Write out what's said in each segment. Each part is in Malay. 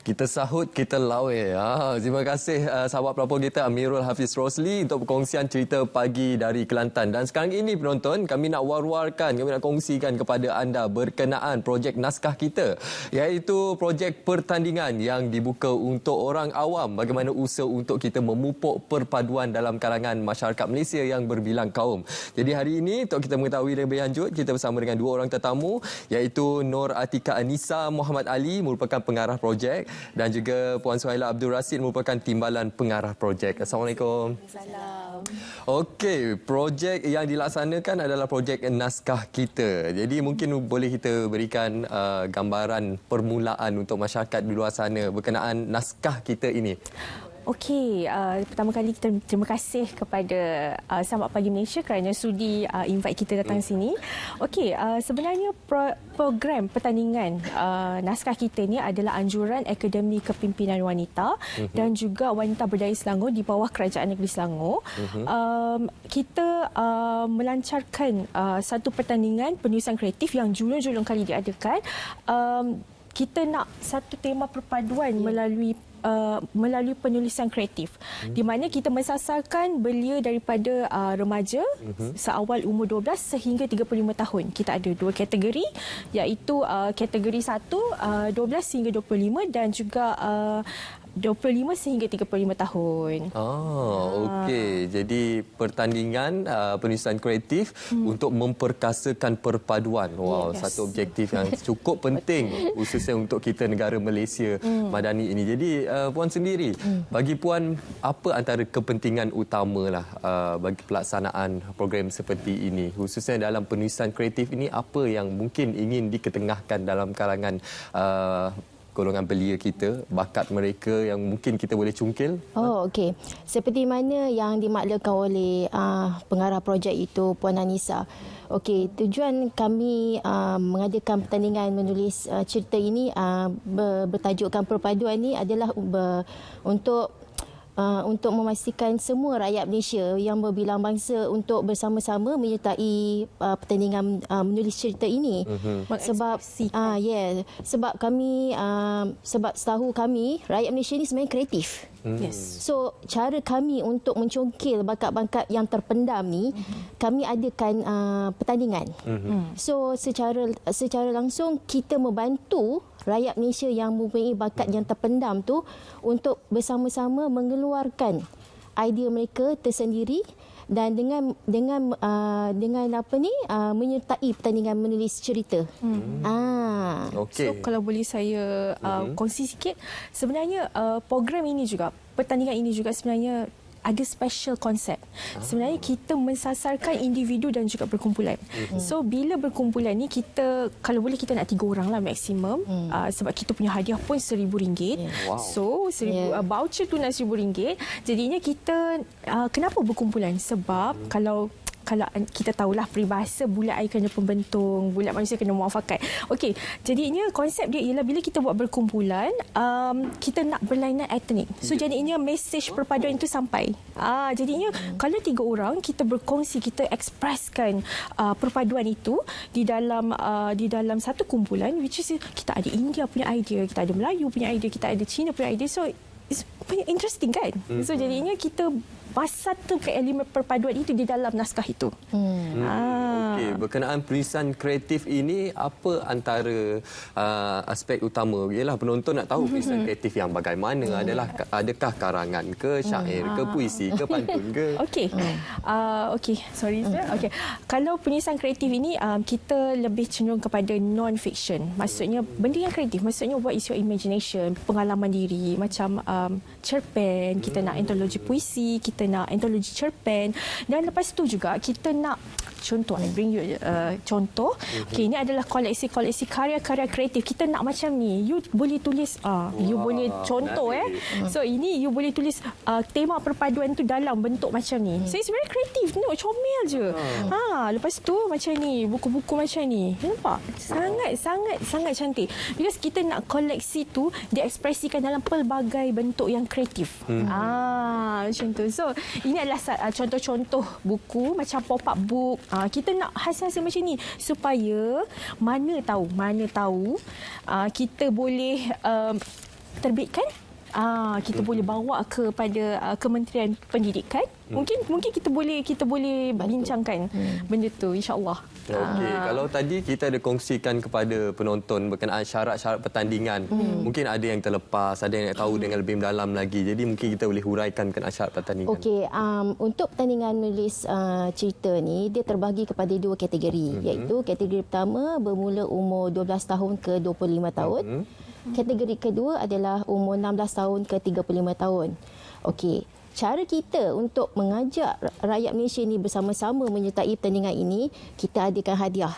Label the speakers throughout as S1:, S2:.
S1: Kita sahut, kita lawe. Terima kasih sahabat pelapor kita Amirul Hafiz Rosli untuk perkongsian cerita pagi dari Kelantan. Dan sekarang ini penonton, kami nak war-warkan, kami nak kongsikan kepada anda berkenaan projek naskah kita, iaitu projek pertandingan yang dibuka untuk orang awam. Bagaimana usaha untuk kita memupuk perpaduan dalam kalangan masyarakat Malaysia yang berbilang kaum. Jadi hari ini untuk kita mengetahui lebih lanjut, kita bersama dengan dua orang tetamu, iaitu Nur Atika Anissa Muhammad Ali merupakan pengarah projek dan juga Puan Suhaila Abdul Rasid merupakan timbalan pengarah projek. Assalamualaikum.
S2: Salam.
S1: Okey, projek yang dilaksanakan adalah projek naskah kita. Jadi mungkin boleh kita berikan gambaran permulaan untuk masyarakat di luar sana berkenaan naskah kita ini.
S2: Okey, pertama kali kita terima kasih kepada Sahabat Pagi Malaysia kerana sudi invite kita datang sini. Okey, sebenarnya program pertandingan naskah kita ni adalah anjuran Akademi Kepimpinan Wanita dan juga Wanita Berdaya Selangor di bawah Kerajaan Negeri Selangor. Kita melancarkan satu pertandingan penulisan kreatif yang julung-julung kali diadakan. Kita nak satu tema perpaduan melalui penulisan kreatif, di mana kita mensasarkan belia daripada remaja seawal umur 12 sehingga 35 tahun. Kita ada dua kategori, iaitu kategori 1 12 hingga 25 dan juga 25 sehingga 35 tahun.
S1: Okey. Jadi pertandingan penulisan kreatif untuk memperkasakan perpaduan. Wow, satu objektif yang cukup penting khususnya untuk kita negara Malaysia madani ini. Jadi Puan sendiri, bagi Puan apa antara kepentingan utamalah bagi pelaksanaan program seperti ini, khususnya dalam penulisan kreatif ini, apa yang mungkin ingin diketengahkan dalam kalangan golongan belia kita, bakat mereka yang mungkin kita boleh cungkil?
S3: Okey. Seperti mana yang dimaklumkan oleh pengarah projek itu, Puan Anissa. Okey, tujuan kami mengadakan pertandingan menulis cerita ini bertajukkan perpaduan ini adalah untuk memastikan semua rakyat Malaysia yang berbilang bangsa untuk bersama-sama menyertai pertandingan menulis cerita ini. Sebab sebab kami sebab setahu kami rakyat Malaysia ini sebenarnya kreatif. So cara kami untuk mencongkil bakat-bakat yang terpendam ni, kami adakan pertandingan. So secara langsung kita membantu rakyat Malaysia yang mempunyai bakat yang terpendam tu untuk bersama-sama mengeluarkan idea mereka tersendiri dan dengan menyertai pertandingan menulis cerita.
S1: Okay.
S2: So kalau boleh saya kongsi sikit, sebenarnya program ini juga, pertandingan ini juga sebenarnya ada special konsep. Sebenarnya kita mensasarkan individu dan juga berkumpulan. So bila berkumpulan ni, kita kalau boleh kita nak 3 orang lah maksimum, sebab kita punya hadiah pun RM1,000. So voucher tu nak RM1,000. Jadinya kita kenapa berkumpulan? Sebab kalau kita tahulah peribahasa bulat air kena pembentung, bulat manusia kena muafakat. Okey, jadinya konsep dia ialah bila kita buat berkumpulan, kita nak berlainan etnik. So jadinya mesej perpaduan itu sampai. Jadinya kalau 3 orang kita berkongsi, kita ekspreskan perpaduan itu di dalam satu kumpulan, which is kita ada India punya idea, kita ada Melayu punya idea, kita ada Cina punya idea. So it's interesting kan? So jadinya kita satu ke elemen perpaduan itu di dalam naskah itu.
S1: Okey, berkenaan penulisan kreatif ini, apa antara aspek utama? Ialah penonton nak tahu penulisan kreatif yang bagaimana, adakah karangan ke, syair ke, puisi ke, pantun ke?
S2: Okey, sorry. Okey. Kalau penulisan kreatif ini kita lebih cenderung kepada non-fiction. Maksudnya benda yang kreatif, maksudnya what is your imagination, pengalaman diri, macam cerpen, kita nak antologi puisi, kita nak antologi cerpen, dan lepas tu juga kita nak contoh, I bring you contoh. Okey, ini adalah koleksi-koleksi karya-karya kreatif. Kita nak macam ni, you boleh tulis you boleh contoh so ini you boleh tulis tema perpaduan tu dalam bentuk macam ni. So it's very kreatif, no, comel je. Lepas tu macam ni, buku-buku macam ni, nampak sangat cantik, because kita nak koleksi tu diekspresikan dalam pelbagai bentuk yang kreatif. Macam tu. So ini adalah contoh-contoh buku macam pop-up book. Kita nak hasil-hasil macam ni supaya mana tahu kita boleh terbitkan, kita boleh bawa kepada Kementerian Pendidikan. Mungkin kita boleh bincangkan benda tu, insya-Allah.
S1: Okey, kalau tadi kita ada kongsikan kepada penonton berkenaan syarat-syarat pertandingan, mungkin ada yang terlepas, ada yang nak tahu dengan lebih mendalam lagi. Jadi mungkin kita boleh huraikan berkenaan syarat pertandingan.
S3: Okey, untuk pertandingan menulis cerita ni dia terbahagi kepada 2 kategori, iaitu kategori pertama bermula umur 12 tahun ke 25 tahun. Kategori kedua adalah umur 16 tahun ke 35 tahun. Okey, cara kita untuk mengajak rakyat Malaysia ni bersama-sama menyertai pertandingan ini, kita adakan hadiah.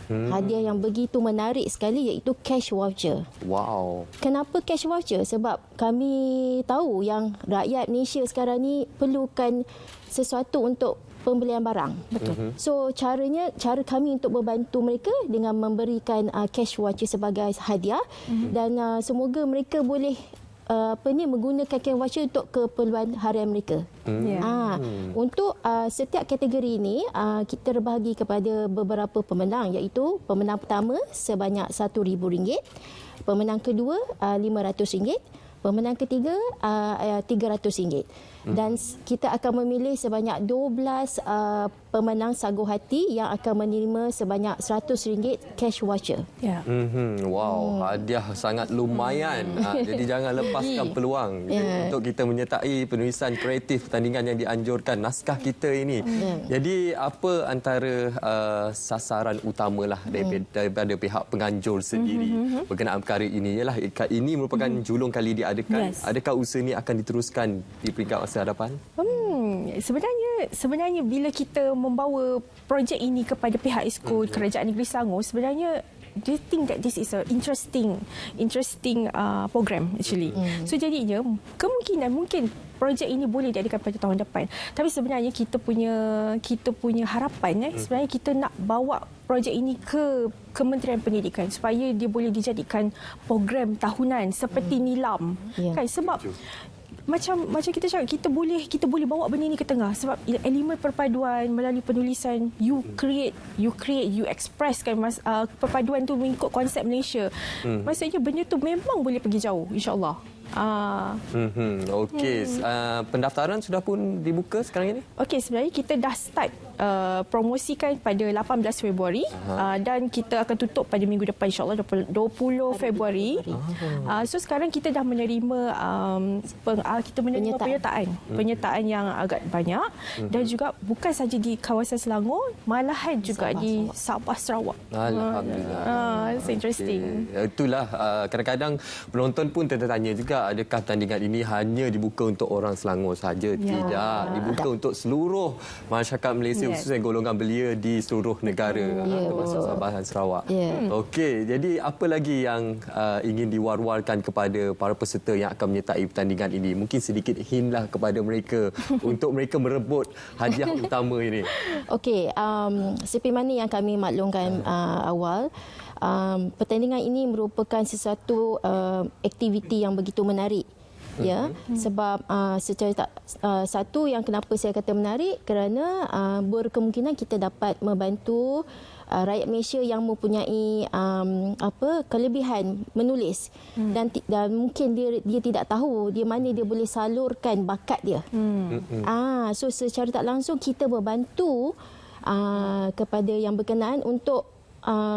S3: Hadiah yang begitu menarik sekali, iaitu cash voucher.
S1: Wow.
S3: Kenapa cash voucher? Sebab kami tahu yang rakyat Malaysia sekarang ni perlukan sesuatu untuk pembelian barang. Betul. So cara kami untuk membantu mereka dengan memberikan cash voucher sebagai hadiah, dan semoga mereka boleh menggunakan cash voucher untuk keperluan harian mereka. Untuk setiap kategori ini kita terbahagi kepada beberapa pemenang, iaitu pemenang pertama sebanyak RM1,000, pemenang kedua RM500, pemenang ketiga RM300. Dan kita akan memilih sebanyak 12 pemenang sagu hati yang akan menerima sebanyak RM100 cash voucher.
S2: Ya.
S1: Wow, hadiah sangat lumayan. Jadi jangan lepaskan peluang untuk kita menyertai penulisan kreatif pertandingan yang dianjurkan, naskah kita ini. Jadi apa antara sasaran utamalah daripada pihak penganjur sendiri berkenaan perkara ini? Ialah ini merupakan julung kali diadakan. Adakah usaha ini akan diteruskan di peringkat masa hadapan?
S2: Sebenarnya bila kita membawa projek ini kepada pihak Esko Kerajaan Negeri Selangor, sebenarnya they think that this is a interesting program actually. So jadinya kemungkinan mungkin projek ini boleh diadakan pada tahun depan. Tapi sebenarnya kita punya harapan sebenarnya kita nak bawa projek ini ke Kementerian Pendidikan supaya dia boleh dijadikan program tahunan seperti Nilam. Kan, sebab macam kita cakap, kita boleh bawa benda ni ke tengah, sebab elemen perpaduan melalui penulisan, you express kan perpaduan tu mengikut konsep Malaysia. Maksudnya benda tu memang boleh pergi jauh, insya-Allah.
S1: Okey, pendaftaran sudah pun dibuka sekarang ini?
S2: Okey, sebenarnya kita dah start promosikan pada 18 Februari dan kita akan tutup pada minggu depan, insya-Allah 20 Februari. So sekarang kita dah menerima penyertaan yang agak banyak, dan juga bukan saja di kawasan Selangor, malahan juga di Sabah, Sarawak.
S1: Alhamdulillah.
S2: It's interesting.
S1: Itulah kadang-kadang penonton pun tertanya juga, adakah pertandingan ini hanya dibuka untuk orang Selangor sahaja? Tidak, dibuka untuk seluruh masyarakat Malaysia, khususnya golongan belia di seluruh negara, termasuk Sabah dan Sarawak. Okey, jadi apa lagi yang ingin diwar-warkan kepada para peserta yang akan menyertai pertandingan ini? Mungkin sedikit hint lah kepada mereka untuk mereka merebut hadiah utama ini. Okey,
S3: seperti mana yang kami maklumkan awal, pertandingan ini merupakan sesuatu aktiviti yang begitu menarik. Sebab satu yang kenapa saya kata menarik, kerana berkemungkinan kita dapat membantu rakyat Malaysia yang mempunyai kelebihan menulis, dan mungkin dia tidak tahu di mana dia boleh salurkan bakat dia. So secara tak langsung kita membantu kepada yang berkenaan untuk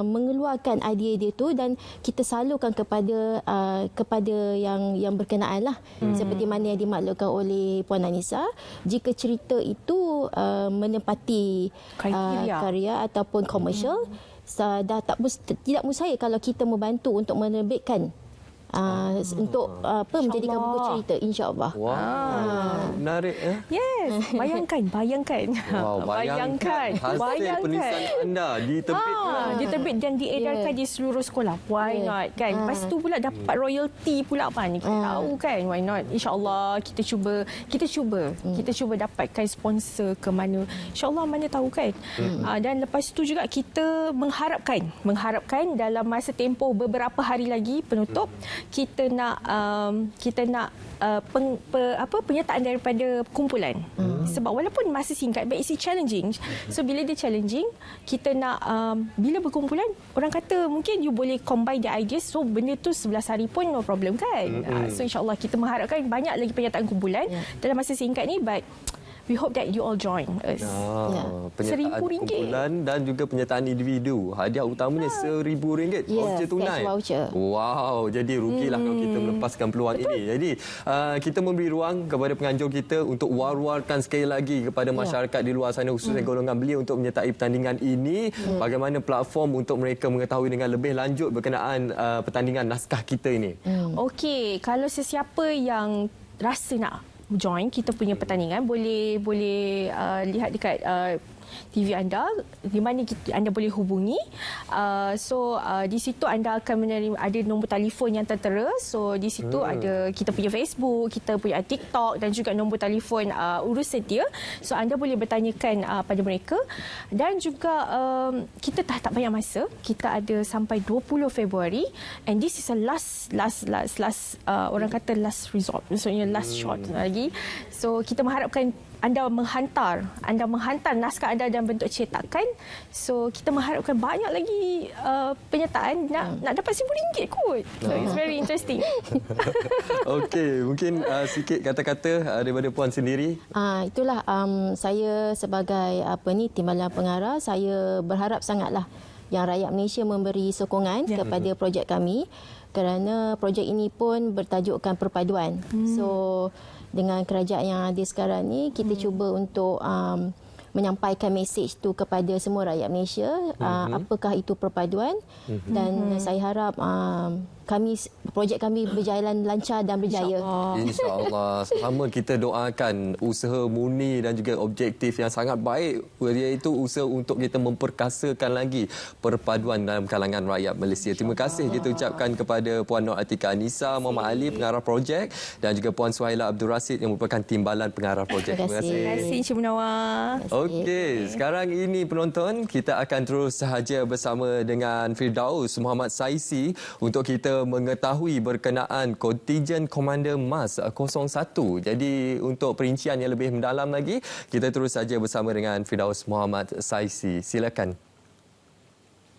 S3: mengeluarkan idea dia tu, dan kita salurkan kepada yang berkenaan lah. Seperti mana yang dimaklumkan oleh Puan Anissa, jika cerita itu menepati karya ataupun komersial, tidak mustahil kalau kita membantu untuk menerbitkan untuk menjadikan buku cerita, insya-Allah.
S1: Menarik ya.
S2: Yes, bayangkan.
S1: Bayangkan hasil penulisan anda
S2: diterbit dan diedarkan di seluruh sekolah. Why not kan? Lepas tu pula dapat royalty pula apa ni, kita tahu kan, why not? Insya-Allah kita cuba dapatkan sponsor ke mana. Insya-Allah, mana tahu kan. Dan lepas tu juga kita mengharapkan dalam masa tempoh beberapa hari lagi penutup, kita nak penyertaan daripada kumpulan. Sebab walaupun masa singkat, but it's challenging. So bila dia challenging, kita nak bila berkumpulan, orang kata mungkin you boleh combine the ideas, so benda tu 11 hari pun no problem kan. So insyaAllah kita mengharapkan banyak lagi penyertaan kumpulan dalam masa singkat ni, but we hope that you all join us.
S1: Penyertaan kumpulan dan juga penyertaan individu. Hadiah utamanya RM1,000 voucher tunai.
S3: Voucher.
S1: Wow, jadi rugilah kalau kita melepaskan peluang ini. Jadi kita memberi ruang kepada penganjur kita untuk war-warkan sekali lagi kepada masyarakat di luar sana, khususnya golongan belia, untuk menyertai pertandingan ini. Bagaimana platform untuk mereka mengetahui dengan lebih lanjut berkenaan pertandingan naskah kita ini.
S2: Okey, kalau sesiapa yang rasa nak join kita punya pertandingan, boleh lihat dekat TV anda, di mana anda boleh hubungi. Di situ anda akan menerima, ada nombor telefon yang tertera. So di situ ada kita punya Facebook, kita punya TikTok dan juga nombor telefon urusan dia. So anda boleh bertanyakan pada mereka. Dan juga kita tak banyak masa. Kita ada sampai 20 Februari, and this is a last orang kata last resort. Maksudnya last shot lagi. So kita mengharapkan anda menghantar naskah anda dalam bentuk cetakan. So kita mengharapkan banyak lagi penyertaan, nak dapat RM1,000 kot. So it's very interesting.
S1: Okey, mungkin sikit kata-kata daripada puan sendiri.
S3: Itulah saya sebagai timbalan pengarah, saya berharap sangatlah yang rakyat Malaysia memberi sokongan kepada projek kami, kerana projek ini pun bertajukkan perpaduan. So dengan kerajaan yang ada sekarang ni, kita cuba untuk menyampaikan mesej tu kepada semua rakyat Malaysia, apakah itu perpaduan. Dan saya harap projek kami berjalan lancar dan berjaya.
S1: InsyaAllah. Sama kita doakan usaha murni dan juga objektif yang sangat baik, iaitu usaha untuk kita memperkasakan lagi perpaduan dalam kalangan rakyat Malaysia. Terima kasih kita ucapkan kepada Puan Nur Atika Anisa, Muhammad Ali, pengarah projek, dan juga Puan Suhaila Abdul Rasid yang merupakan timbalan pengarah projek.
S3: Terima kasih.
S2: Terima kasih Encik Munawar.
S1: Okey, sekarang ini penonton, kita akan terus sahaja bersama dengan Firdaus Muhammad Saisi untuk kita mengetahui berkenaan kontijen Komander MAS 01. Jadi untuk perincian yang lebih mendalam lagi, kita terus saja bersama dengan Firdaus Muhammad Saisi. Silakan.